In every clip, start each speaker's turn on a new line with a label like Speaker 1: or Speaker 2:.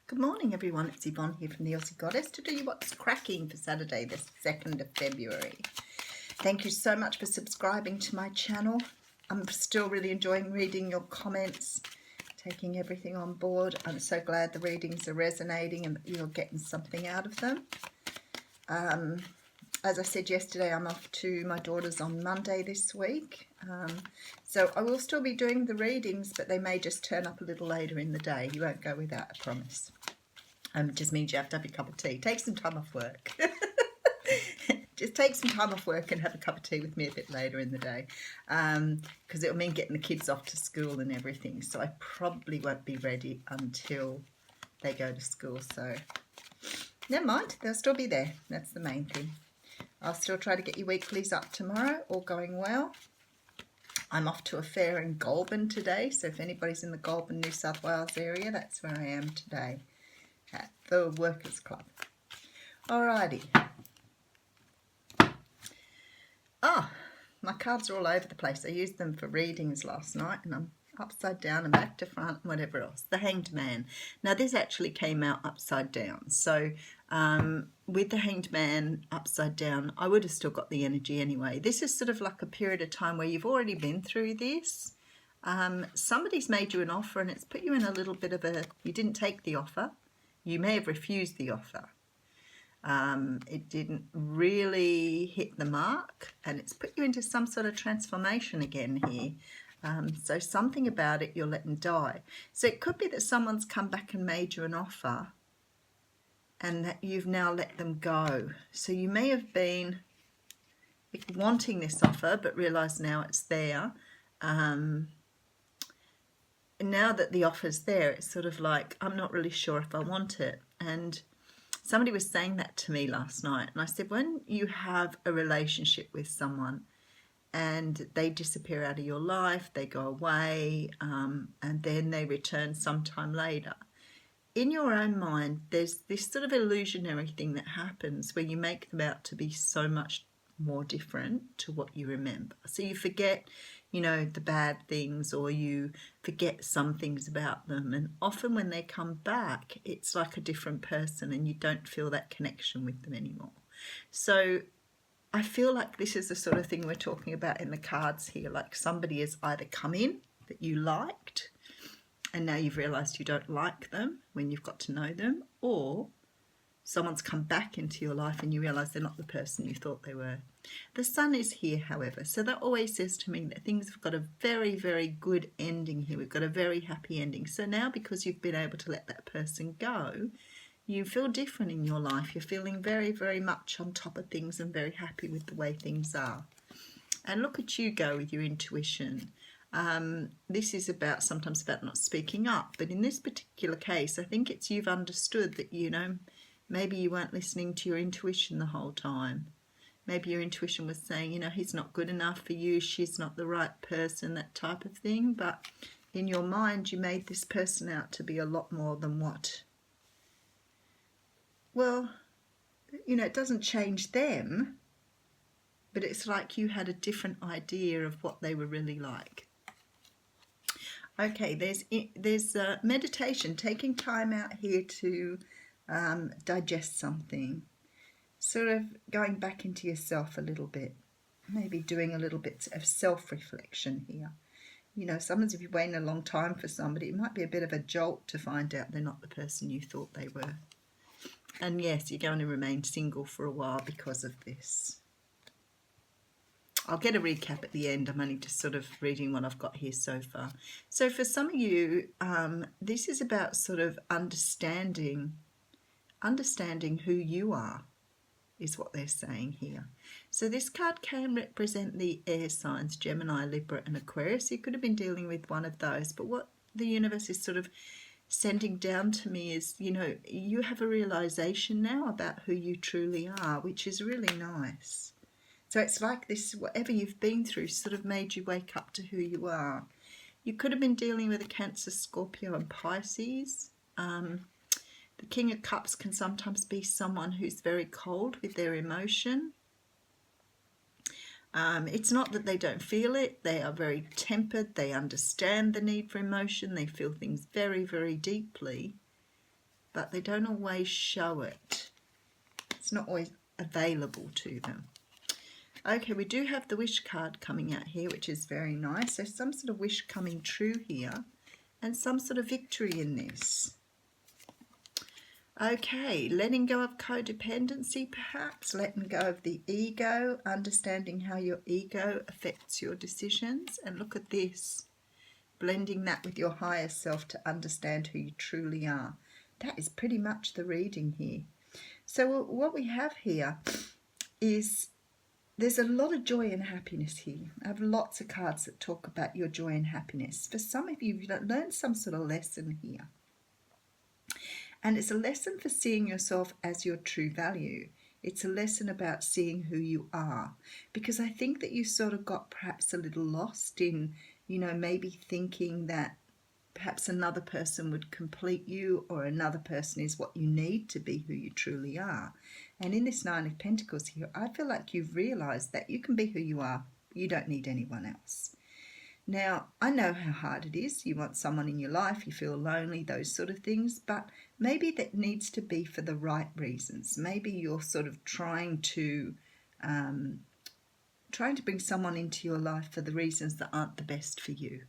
Speaker 1: Good morning everyone, it's Yvonne here from the Aussie Goddess to do you what's cracking for Saturday the 2nd of February. Thank you so much for subscribing to my channel. I'm still really enjoying reading your comments, taking everything on board. I'm so glad the readings are resonating and that you're getting something out of them. As I said yesterday, I'm off to my daughter's on Monday this week. So I will still be doing the readings, but they may just turn up a little later in the day. You won't go without, I promise. It just means you have to have a cup of tea. Take some time off work. Just take some time off work and have a cup of tea with me a bit later in the day. Because it'll mean getting the kids off to school and everything. So I probably won't be ready until they go to school. So never mind, they'll still be there. That's the main thing. I'll still try to get your weeklies up tomorrow, all going well. I'm off to a fair in Goulburn today, so if anybody's in the Goulburn, New South Wales area, that's where I am today, at the Workers Club. Alrighty. My cards are all over the place. I used them for readings last night, and I'm upside down and back to front and whatever else. The Hanged Man. Now this actually came out upside down, so with the Hanged Man upside down, I would have still got the energy anyway. This is sort of like a period of time where you've already been through this. Somebody's made you an offer and it's put you in a little bit of a, you didn't take the offer, you may have refused the offer. It didn't really hit the mark and it's put you into some sort of transformation again here. So something about it you're letting die. So it could be that someone's come back and made you an offer and that you've now let them go. So you may have been wanting this offer but realised now it's there. And now that the offer's there, it's sort of like, I'm not really sure if I want it. And somebody was saying that to me last night. And I said, when you have a relationship with someone and they disappear out of your life, they go away, and then they return sometime later, in your own mind, there's this sort of illusionary thing that happens where you make them out to be so much more different to what you remember. So you forget, you know, the bad things, or you forget some things about them. And often when they come back, it's like a different person and you don't feel that connection with them anymore. So I feel like this is the sort of thing we're talking about in the cards here. Like somebody has either come in that you liked and now you've realised you don't like them when you've got to know them, or someone's come back into your life and you realise they're not the person you thought they were. The Sun is here, however, so that always says to me that things have got a very, very good ending here. We've got a very happy ending. So now, because you've been able to let that person go, you feel different in your life. You're feeling very, very much on top of things and very happy with the way things are. And look at you go with your intuition. This is about sometimes about not speaking up, but in this particular case, I think it's you've understood that, you know, maybe you weren't listening to your intuition the whole time. Maybe your intuition was saying, you know, he's not good enough for you, she's not the right person, that type of thing. But in your mind, you made this person out to be a lot more than what. Well, you know, it doesn't change them, but it's like you had a different idea of what they were really like. Okay, there's meditation, taking time out here to digest something, sort of going back into yourself a little bit, maybe doing a little bit of self-reflection here. You know, sometimes if you're waiting a long time for somebody, it might be a bit of a jolt to find out they're not the person you thought they were. And yes, you're going to remain single for a while because of this. I'll get a recap at the end. I'm only just sort of reading what I've got here so far. So for some of you, this is about sort of understanding who you are, is what they're saying here. So this card can represent the air signs, Gemini, Libra and Aquarius. You could have been dealing with one of those, but what the universe is sort of sending down to me is, you know, you have a realization now about who you truly are, which is really nice. So it's like this, whatever you've been through sort of made you wake up to who you are. You could have been dealing with a Cancer, Scorpio and Pisces. The King of Cups can sometimes be someone who's very cold with their emotion. It's not that they don't feel it. They are very tempered. They understand the need for emotion. They feel things very, very deeply. but they don't always show it. It's not always available to them. Okay, we do have the wish card coming out here, which is very nice. There's some sort of wish coming true here and some sort of victory in this. Okay, letting go of codependency perhaps, letting go of the ego, understanding how your ego affects your decisions. And look at this, blending that with your higher self to understand who you truly are. That is pretty much the reading here. So what we have here is there's a lot of joy and happiness here. I have lots of cards that talk about your joy and happiness. For some of you, you've learned some sort of lesson here. And it's a lesson for seeing yourself as your true value. It's a lesson about seeing who you are. Because I think that you sort of got perhaps a little lost in, you know, maybe thinking that perhaps another person would complete you, or another person is what you need to be who you truly are. And in this Nine of Pentacles here, I feel like you've realised that you can be who you are. You don't need anyone else. Now, I know how hard it is. You want someone in your life, you feel lonely, those sort of things, but maybe that needs to be for the right reasons. Maybe you're sort of trying to bring someone into your life for the reasons that aren't the best for you.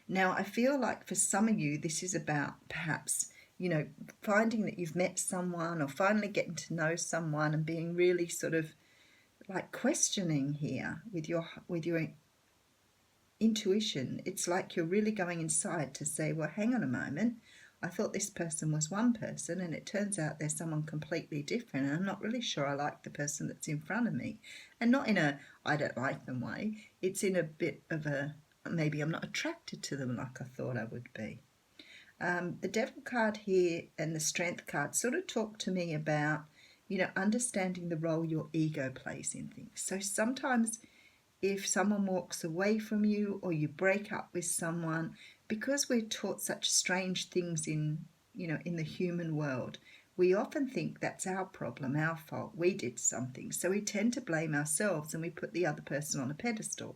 Speaker 1: Now, I feel like for some of you, this is about perhaps, you know, finding that you've met someone or finally getting to know someone and being really sort of like questioning here with your intuition. It's like you're really going inside to say, well, hang on a moment. I thought this person was one person and it turns out they're someone completely different, and I'm not really sure I like the person that's in front of me. And not in a I don't like them way. It's in a bit of a maybe I'm not attracted to them like I thought I would be. The Devil card here and the Strength card sort of talk to me about, you know, understanding the role your ego plays in things. So sometimes if someone walks away from you or you break up with someone, because we're taught such strange things in, you know, in the human world, we often think that's our problem, our fault, we did something. So we tend to blame ourselves and we put the other person on a pedestal.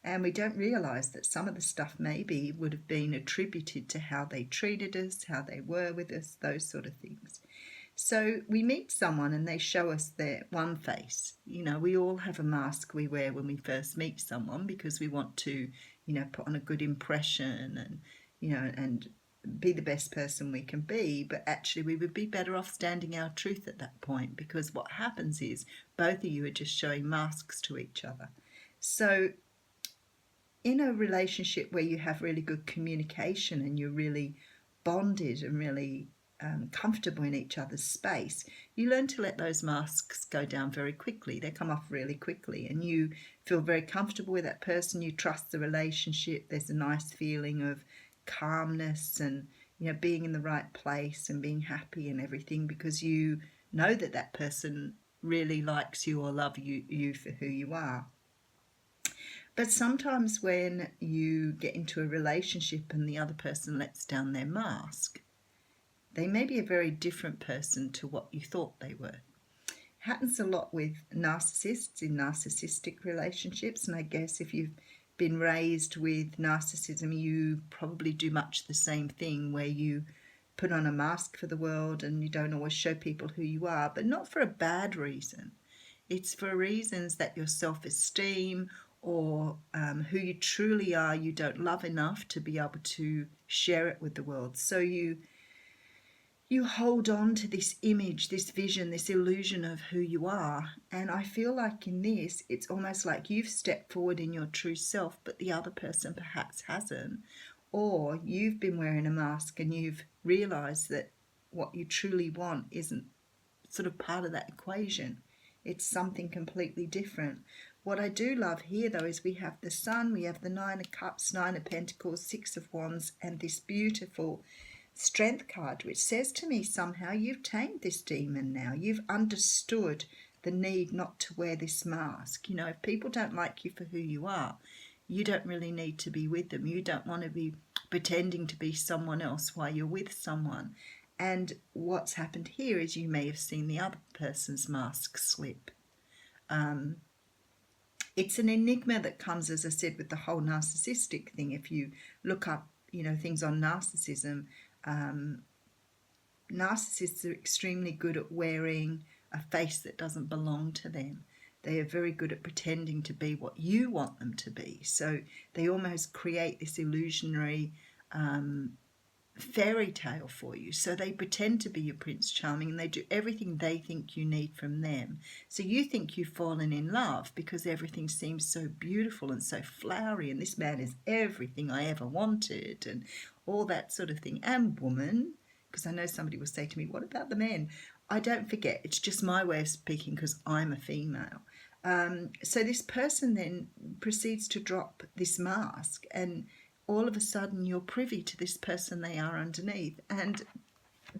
Speaker 1: And we don't realise that some of the stuff maybe would have been attributed to how they treated us, how they were with us, those sort of things. So we meet someone and they show us their one face. You know, we all have a mask we wear when we first meet someone because we want to, you know, put on a good impression and, you know, and be the best person we can be. But actually we would be better off standing our truth at that point, because what happens is both of you are just showing masks to each other. So in a relationship where you have really good communication and you're really bonded and really comfortable in each other's space, you learn to let those masks go down very quickly. They come off really quickly and you feel very comfortable with that person. You trust the relationship. There's a nice feeling of calmness and, you know, being in the right place and being happy and everything, because you know that that person really likes you or loves you for who you are. But sometimes when you get into a relationship and the other person lets down their mask, they may be a very different person to what you thought they were. Happens a lot with narcissists in narcissistic relationships, and I guess if you've been raised with narcissism, you probably do much the same thing, where you put on a mask for the world and you don't always show people who you are, but not for a bad reason. It's for reasons that your self-esteem or who you truly are, you don't love enough to be able to share it with the world. So you hold on to this image, this vision, this illusion of who you are. And I feel like in this, it's almost like you've stepped forward in your true self, but the other person perhaps hasn't. Or you've been wearing a mask and you've realised that what you truly want isn't sort of part of that equation. It's something completely different. What I do love here, though, is we have the Sun, we have the Nine of Cups, Nine of Pentacles, Six of Wands, and this beautiful Strength card, which says to me somehow you've tamed this demon now. You've understood the need not to wear this mask. You know, if people don't like you for who you are, you don't really need to be with them. You don't want to be pretending to be someone else while you're with someone. And what's happened here is you may have seen the other person's mask slip. It's an enigma that comes, as I said, with the whole narcissistic thing. If you look up, you know, things on narcissism, Narcissists are extremely good at wearing a face that doesn't belong to them. They are very good at pretending to be what you want them to be. So they almost create this illusionary fairy tale for you. So they pretend to be your Prince Charming, and they do everything they think you need from them. So you think you've fallen in love because everything seems so beautiful and so flowery, and this man is everything I ever wanted, and all that sort of thing. And woman, because I know somebody will say to me, what about the men? I don't forget, it's just my way of speaking because I'm a female. So this person then proceeds to drop this mask, and all of a sudden you're privy to this person they are underneath. And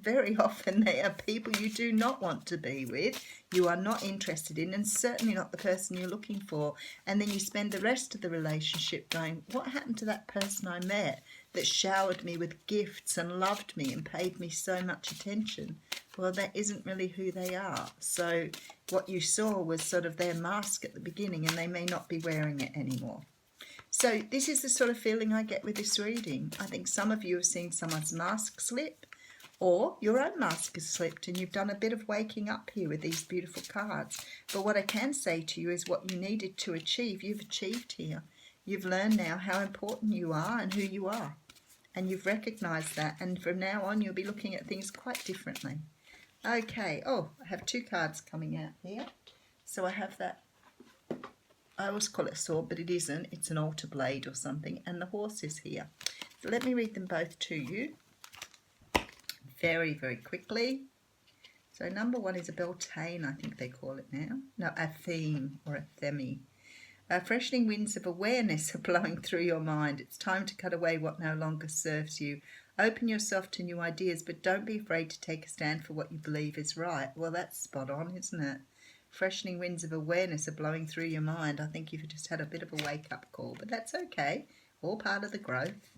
Speaker 1: very often they are people you do not want to be with, you are not interested in, and certainly not the person you're looking for. And then you spend the rest of the relationship going, what happened to that person I met that showered me with gifts and loved me and paid me so much attention? Well, that isn't really who they are. So what you saw was sort of their mask at the beginning, and they may not be wearing it anymore. So this is the sort of feeling I get with this reading. I think some of you have seen someone's mask slip, or your own mask has slipped, and you've done a bit of waking up here with these beautiful cards. But what I can say to you is what you needed to achieve, you've achieved here. You've learned now how important you are and who you are. And you've recognised that, and from now on you'll be looking at things quite differently. Okay, oh, I have two cards coming out here. So I have that, I always call it a sword, but it isn't. It's an altar blade or something, and the horse is here. So let me read them both to you very, very quickly. So number one is a Beltane, I think they call it now. No, a theme or a themi. Freshening winds of awareness are blowing through your mind. It's time to cut away what no longer serves you. Open yourself to new ideas, but don't be afraid to take a stand for what you believe is right. Well, that's spot on, isn't it? Freshening winds of awareness are blowing through your mind. I think you've just had a bit of a wake-up call, but that's okay. All part of the growth.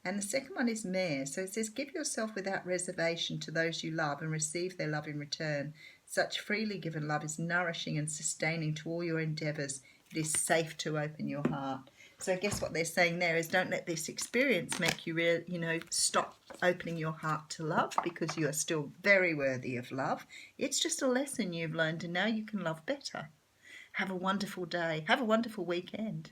Speaker 1: And the second one is Mare. So it says, give yourself without reservation to those you love and receive their love in return. Such freely given love is nourishing and sustaining to all your endeavours. It is safe to open your heart. So I guess what they're saying there is don't let this experience make you, stop opening your heart to love, because you are still very worthy of love. It's just a lesson you've learned, and now you can love better. Have a wonderful day. Have a wonderful weekend.